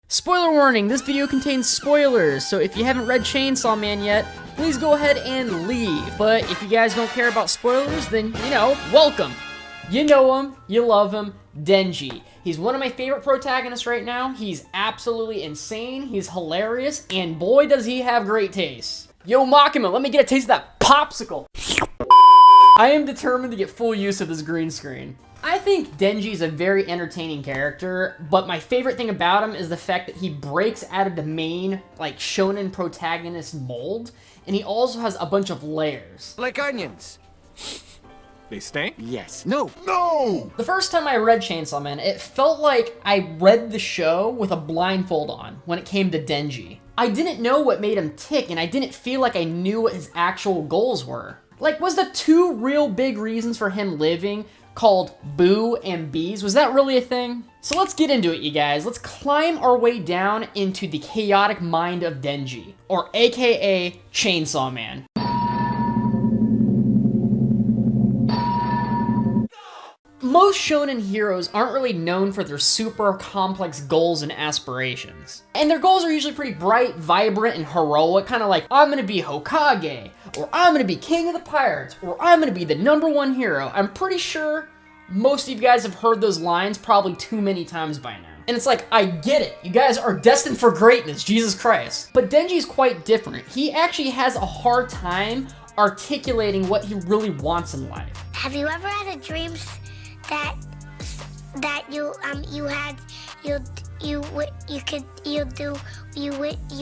Spoiler warning, this video contains spoilers, so if you haven't read Chainsaw Man yet, please go ahead and leave. But if you guys don't care about spoilers, then, welcome. You know him, you love him, Denji. He's one of my favorite protagonists right now. He's absolutely insane, he's hilarious, and boy does he have great taste. Yo, Makima, let me get a taste of that popsicle. I am determined to get full use of this green screen. I think Denji is a very entertaining character, but my favorite thing about him is the fact that he breaks out of the main, shonen protagonist mold, and he also has a bunch of layers. Like onions. They stink? Yes. No. No! The first time I read Chainsaw Man, it felt like I read the show with a blindfold on when it came to Denji. I didn't know what made him tick, and I didn't feel like I knew what his actual goals were. Was the two real big reasons for him living called Boo and Bees? Was that really a thing? So let's get into it, you guys. Let's climb our way down into the chaotic mind of Denji, or AKA Chainsaw Man. Most shonen heroes aren't really known for their super complex goals and aspirations. And their goals are usually pretty bright, vibrant, and heroic, kind of like, I'm gonna be Hokage, or I'm gonna be king of the pirates, or I'm gonna be the #1 hero. I'm pretty sure most of you guys have heard those lines probably too many times by now. And it's like, I get it. You guys are destined for greatness, Jesus Christ. But Denji's quite different. He actually has a hard time articulating what he really wants in life. Have you ever had a dream that you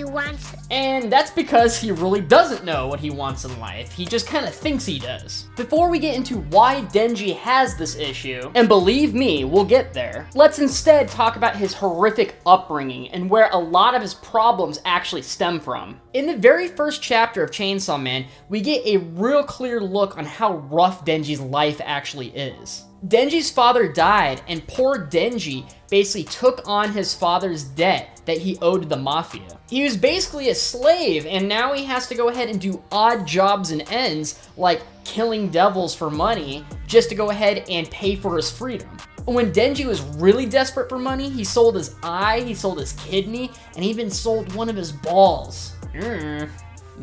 want? And that's because he really doesn't know what he wants in life. He just kind of thinks he does. Before we get into why Denji has this issue, and believe me, we'll get there, let's instead talk about his horrific upbringing and where a lot of his problems actually stem from. In the very first chapter of Chainsaw Man, we get a real clear look on how rough Denji's life actually is. Denji's father died, and poor Denji basically took on his father's debt that he owed the mafia. He was basically a slave, and now he has to go ahead and do odd jobs and ends, like killing devils for money, just to go ahead and pay for his freedom. When Denji was really desperate for money, he sold his eye, he sold his kidney, and even sold one of his balls.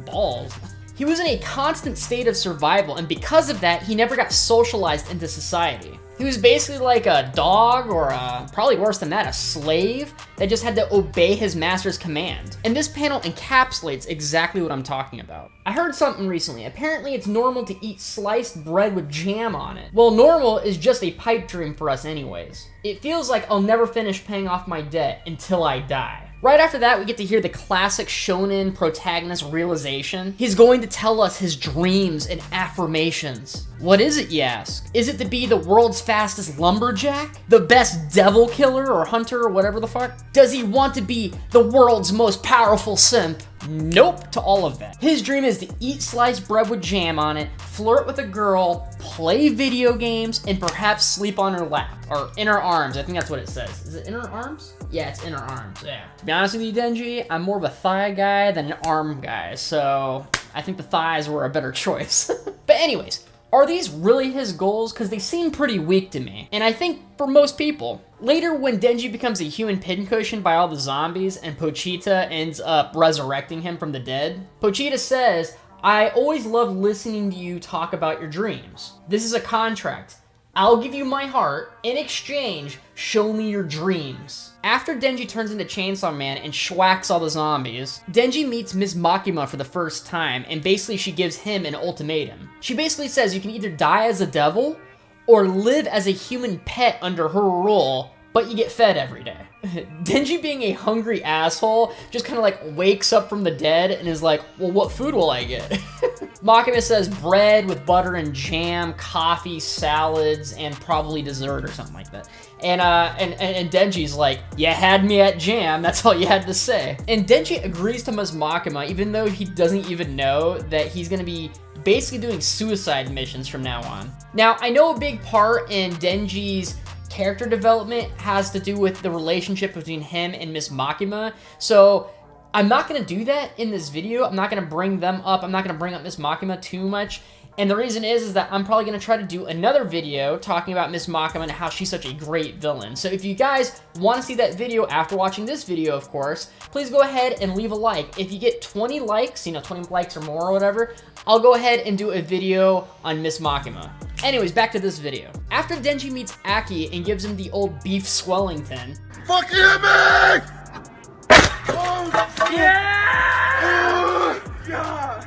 Balls. He was in a constant state of survival, and because of that, he never got socialized into society. He was basically like a dog, or probably worse than that, a slave that just had to obey his master's command. And this panel encapsulates exactly what I'm talking about. I heard something recently. Apparently it's normal to eat sliced bread with jam on it. Well, normal is just a pipe dream for us anyways. It feels like I'll never finish paying off my debt until I die. Right after that, we get to hear the classic shonen protagonist realization. He's going to tell us his dreams and affirmations. What is it, you ask? Is it to be the world's fastest lumberjack? The best devil killer or hunter or whatever the fuck? Does he want to be the world's most powerful simp? Nope to all of that. His dream is to eat sliced bread with jam on it, flirt with a girl, play video games, and perhaps sleep on her lap. Or in her arms, I think that's what it says. Is it in her arms? Yeah, it's in her arms, yeah. To be honest with you, Denji, I'm more of a thigh guy than an arm guy, so I think the thighs were a better choice. But anyways, are these really his goals? Because they seem pretty weak to me. And I think for most people. Later, when Denji becomes a human pincushion by all the zombies and Pochita ends up resurrecting him from the dead, Pochita says, I always love listening to you talk about your dreams. This is a contract. I'll give you my heart. In exchange, show me your dreams. After Denji turns into Chainsaw Man and schwacks all the zombies, Denji meets Miss Makima for the first time, and basically she gives him an ultimatum. She basically says you can either die as a devil, or live as a human pet under her rule, but you get fed every day. Denji, being a hungry asshole, just kind of wakes up from the dead and is like, well, what food will I get? Makima says bread with butter and jam, coffee, salads, and probably dessert or something like that. And Denji's like, you had me at jam, that's all you had to say. And Denji agrees to Miss Makima, even though he doesn't even know that he's gonna be basically doing suicide missions from now on. Now, I know a big part in Denji's character development has to do with the relationship between him and Miss Makima, so I'm not going to do that in this video. I'm not going to bring them up. I'm not going to bring up Miss Makima too much. And the reason is that I'm probably going to try to do another video talking about Miss Makima and how she's such a great villain. So if you guys want to see that video after watching this video, of course, please go ahead and leave a like. If you get 20 likes, 20 likes or more or whatever, I'll go ahead and do a video on Miss Makima. Anyways, back to this video. After Denji meets Aki and gives him the old beef Swellington. Fuck you, man! Oh, Yeah! God!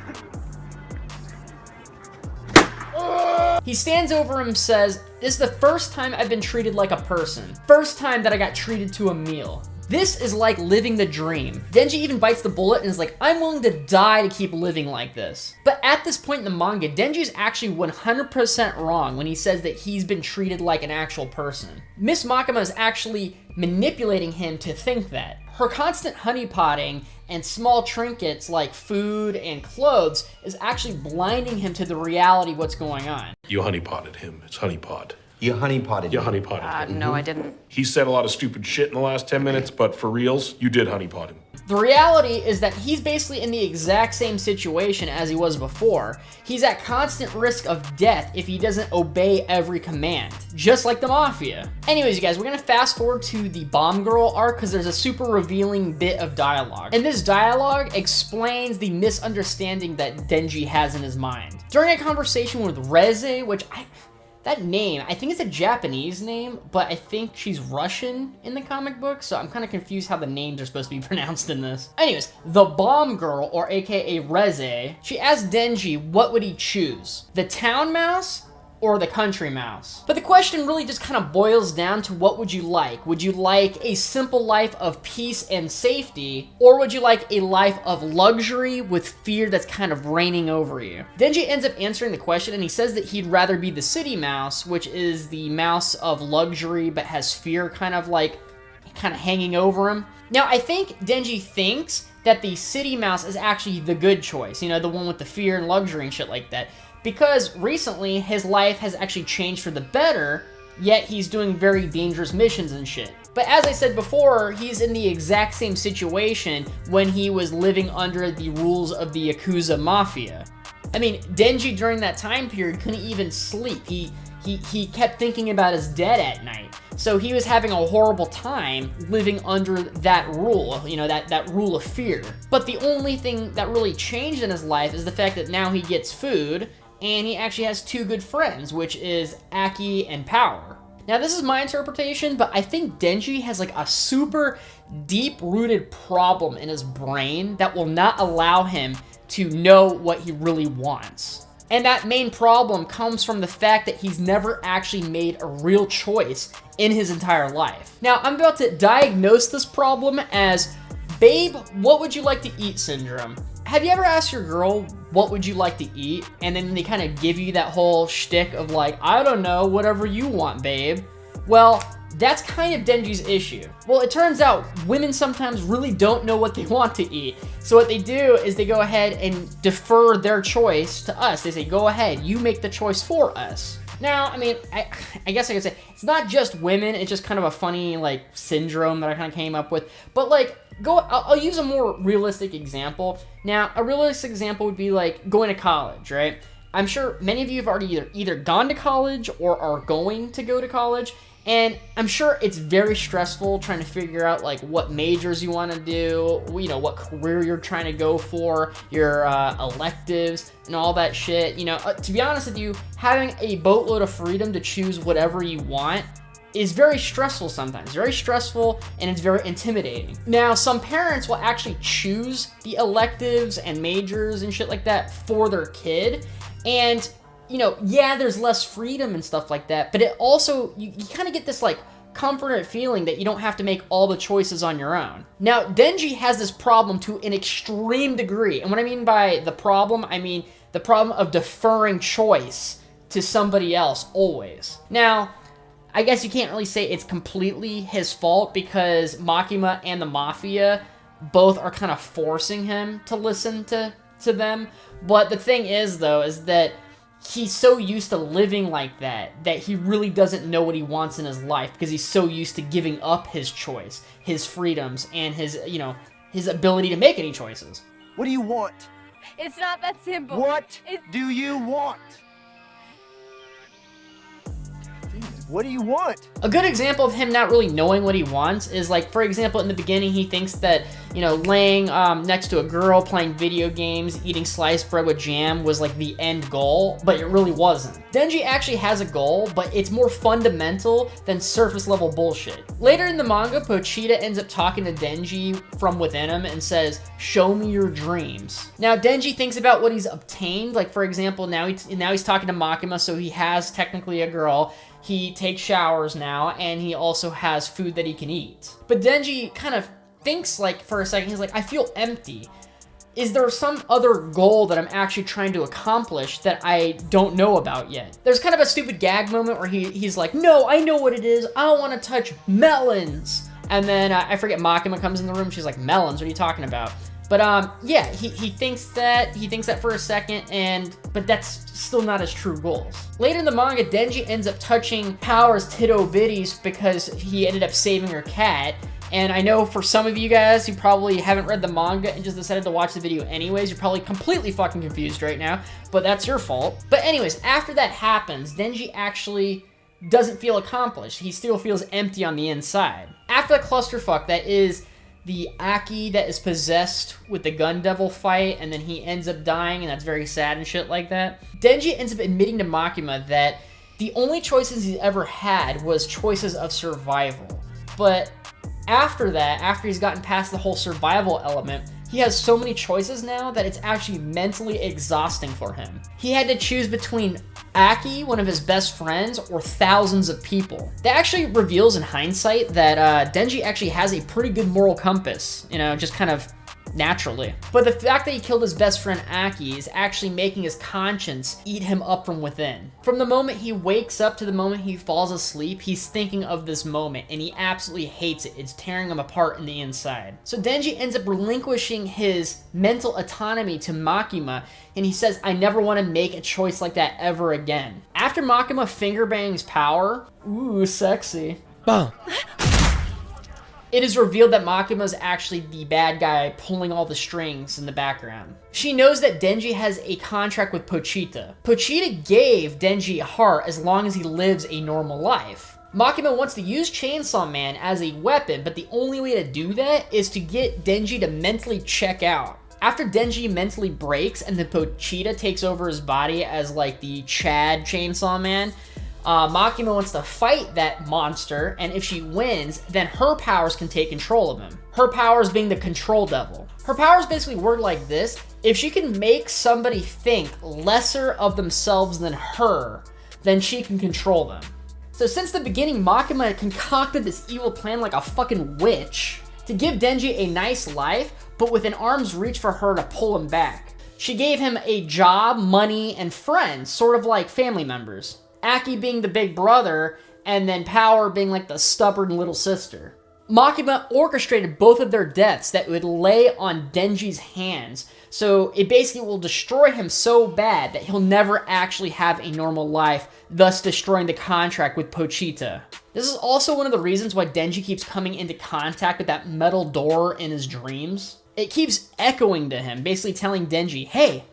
He stands over him and says, "This is the first time I've been treated like a person. First time that I got treated to a meal. This is like living the dream." Denji even bites the bullet and is like, "I'm willing to die to keep living like this." But at this point in the manga, Denji's actually 100% wrong when he says that he's been treated like an actual person. Miss Makima is actually manipulating him to think that. Her constant honeypotting and small trinkets like food and clothes is actually blinding him to the reality of what's going on. You honeypotted him. It's honeypot. You honeypotted You me. honeypotted him. No, I didn't. He said a lot of stupid shit in the last 10 minutes, but for reals, you did honeypot him. The reality is that he's basically in the exact same situation as he was before. He's at constant risk of death if he doesn't obey every command, just like the Mafia. Anyways, you guys, we're gonna fast forward to the Bomb Girl arc because there's a super revealing bit of dialogue. And this dialogue explains the misunderstanding that Denji has in his mind. During a conversation with Reze, that name, I think it's a Japanese name, but I think she's Russian in the comic book, so I'm kind of confused how the names are supposed to be pronounced in this. Anyways, the Bomb Girl, or aka Reze, she asked Denji what would he choose, the town mouse or the country mouse? But the question really just kind of boils down to what would you like? Would you like a simple life of peace and safety, or would you like a life of luxury with fear that's kind of reigning over you? Denji ends up answering the question and he says that he'd rather be the city mouse, which is the mouse of luxury but has fear kind of hanging over him. Now, I think Denji thinks that the city mouse is actually the good choice, the one with the fear and luxury and shit like that. Because recently, his life has actually changed for the better, yet he's doing very dangerous missions and shit. But as I said before, he's in the exact same situation when he was living under the rules of the Yakuza Mafia. I mean, Denji during that time period couldn't even sleep. He kept thinking about his dead at night. So he was having a horrible time living under that rule, that rule of fear. But the only thing that really changed in his life is the fact that now he gets food, and he actually has two good friends, which is Aki and Power. Now, this is my interpretation, but I think Denji has like a super deep-rooted problem in his brain that will not allow him to know what he really wants. And that main problem comes from the fact that he's never actually made a real choice in his entire life. Now, I'm about to diagnose this problem as, "Babe, what would you like to eat?" syndrome. Have you ever asked your girl, what would you like to eat? And then they kind of give you that whole shtick of like, "I don't know, whatever you want, babe." Well, that's kind of Denji's issue. Well, it turns out women sometimes really don't know what they want to eat. So what they do is they go ahead and defer their choice to us. They say, "Go ahead, you make the choice for us." Now, I mean, I guess I could say, it's not just women, it's just kind of a funny, syndrome that I kind of came up with. But, I'll use a more realistic example. Now, a realistic example would be, going to college, right? I'm sure many of you have already either gone to college or are going to go to college. And I'm sure it's very stressful trying to figure out what majors you want to do, what career you're trying to go for, your electives and all that shit. To be honest with you, having a boatload of freedom to choose whatever you want is very stressful sometimes. Very stressful, and it's very intimidating. Now, some parents will actually choose the electives and majors and shit like that for their kid. And yeah, there's less freedom and stuff like that, but it also, you kind of get this comforted feeling that you don't have to make all the choices on your own. Now, Denji has this problem to an extreme degree, and what I mean by the problem, I mean the problem of deferring choice to somebody else always. Now, I guess you can't really say it's completely his fault because Makima and the Mafia both are kind of forcing him to listen to them, but the thing is, though, is that he's so used to living like that he really doesn't know what he wants in his life because he's so used to giving up his choice, his freedoms, and his ability to make any choices. What do you want? It's not that simple. What It's... do you want? What do you want? A good example of him not really knowing what he wants is like, for example, in the beginning, he thinks that, you know, laying next to a girl, playing video games, eating sliced bread with jam was like the end goal, but it really wasn't. Denji actually has a goal, but it's more fundamental than surface level bullshit. Later in the manga, Pochita ends up talking to Denji from within him and says, "Show me your dreams." Now, Denji thinks about what he's obtained. Like, for example, now he's talking to Makima, so he has technically a girl. He takes showers now, and he also has food that he can eat. But Denji kind of thinks, like, for a second, he's like, I feel empty. Is there some other goal that I'm actually trying to accomplish that I don't know about yet? There's kind of a stupid gag moment where he's like, no, I know what it is. I don't want to touch melons. And then I forget, Makima comes in the room. She's like, melons, what are you talking about? But yeah, he thinks that for a second, but that's still not his true goals. Later in the manga, Denji ends up touching Power's Tito Bitties because he ended up saving her cat. And I know for some of you guys who probably haven't read the manga and just decided to watch the video anyways, you're probably completely fucking confused right now, but that's your fault. But anyways, after that happens, Denji actually doesn't feel accomplished. He still feels empty on the inside. After the clusterfuck that is the Aki that is possessed with the Gun Devil fight, and then he ends up dying, and that's very sad and shit like that, Denji ends up admitting to Makima that the only choices he's ever had was choices of survival. But after that, after he's gotten past the whole survival element, he has so many choices now that it's actually mentally exhausting for him. He had to choose between Aki, one of his best friends, or thousands of people. That actually reveals in hindsight that Denji actually has a pretty good moral compass, you know, just kind of naturally. But the fact that he killed his best friend Aki is actually making his conscience eat him up from within. From the moment he wakes up to the moment he falls asleep, he's thinking of this moment, and he absolutely hates it. It's tearing him apart in the inside. So Denji ends up relinquishing his mental autonomy to Makima, and he says, I never want to make a choice like that ever again. After Makima finger bangs Power, ooh, sexy. Bah. It is revealed that Makima is actually the bad guy pulling all the strings in the background. She knows that Denji has a contract with Pochita. Pochita gave Denji a heart as long as he lives a normal life. Makima wants to use Chainsaw Man as a weapon, but the only way to do that is to get Denji to mentally check out. After Denji mentally breaks and then Pochita takes over his body as like the Chad Chainsaw Man, Makima wants to fight that monster, and if she wins, then her powers can take control of him. Her powers being the control devil. Her powers basically work like this: if she can make somebody think lesser of themselves than her, then she can control them. So since the beginning, Makima concocted this evil plan like a fucking witch to give Denji a nice life, but with an arm's reach for her to pull him back. She gave him a job, money, and friends, sort of like family members. Aki being the big brother, and then Power being like the stubborn little sister. Makima orchestrated both of their deaths that would lay on Denji's hands, so it basically will destroy him so bad that he'll never actually have a normal life, thus destroying the contract with Pochita. This is also one of the reasons why Denji keeps coming into contact with that metal door in his dreams. It keeps echoing to him, basically telling Denji, hey,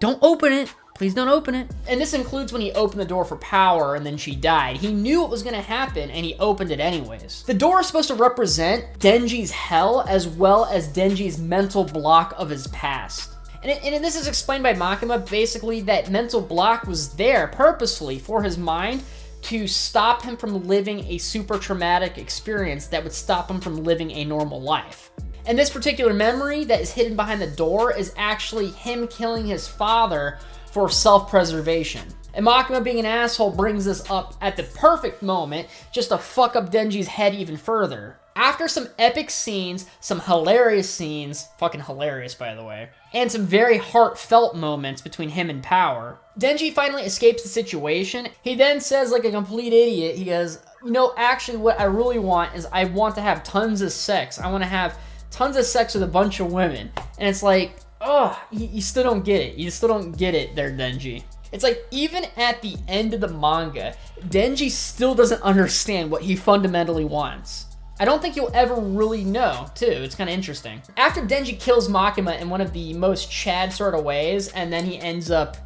don't open it. Please don't open it. And this includes when he opened the door for Power and then she died. He knew it was gonna happen and he opened it anyways. The door is supposed to represent Denji's hell as well as Denji's mental block of his past. And this is explained by Makima, basically that mental block was there purposefully for his mind to stop him from living a super traumatic experience that would stop him from living a normal life. And this particular memory that is hidden behind the door is actually him killing his father for self-preservation. And Makima being an asshole brings this up at the perfect moment just to fuck up Denji's head even further. After some epic scenes, some hilarious scenes, fucking hilarious by the way, and some very heartfelt moments between him and Power, Denji finally escapes the situation. He then says like a complete idiot, he goes, you know, actually what I really want is I want to have tons of sex. I want to have tons of sex with a bunch of women. And it's like, oh, you still don't get it. You still don't get it there, Denji. It's like, even at the end of the manga, Denji still doesn't understand what he fundamentally wants. I don't think you'll ever really know, too. It's kind of interesting. After Denji kills Makima in one of the most Chad sort of ways, and then he ends up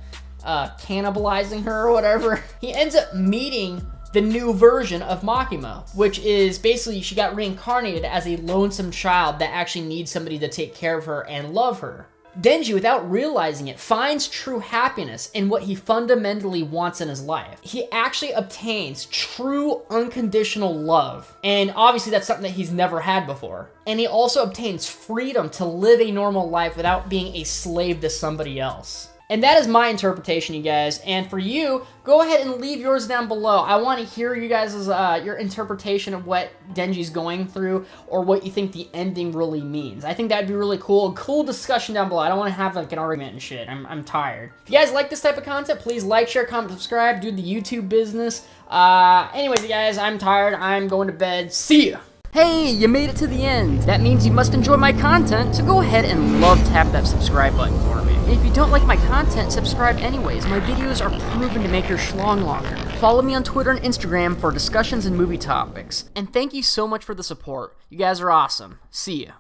cannibalizing her or whatever, he ends up meeting the new version of Makima, which is basically she got reincarnated as a lonesome child that actually needs somebody to take care of her and love her. Denji, without realizing it, finds true happiness in what he fundamentally wants in his life. He actually obtains true unconditional love, and obviously that's something that he's never had before. And he also obtains freedom to live a normal life without being a slave to somebody else. And that is my interpretation, you guys. And for you, go ahead and leave yours down below. I want to hear you guys' your interpretation of what Denji's going through, or what you think the ending really means. I think that'd be really cool. Cool discussion down below. I don't want to have like an argument and shit. I'm tired. If you guys like this type of content, please like, share, comment, subscribe. Do the YouTube business. Anyways, you guys, I'm tired. I'm going to bed. See ya. Hey, you made it to the end. That means you must enjoy my content, so go ahead and love tap that subscribe button for me. And if you don't like my content, subscribe anyways. My videos are proven to make your schlong longer. Follow me on Twitter and Instagram for discussions and movie topics. And thank you so much for the support. You guys are awesome. See ya.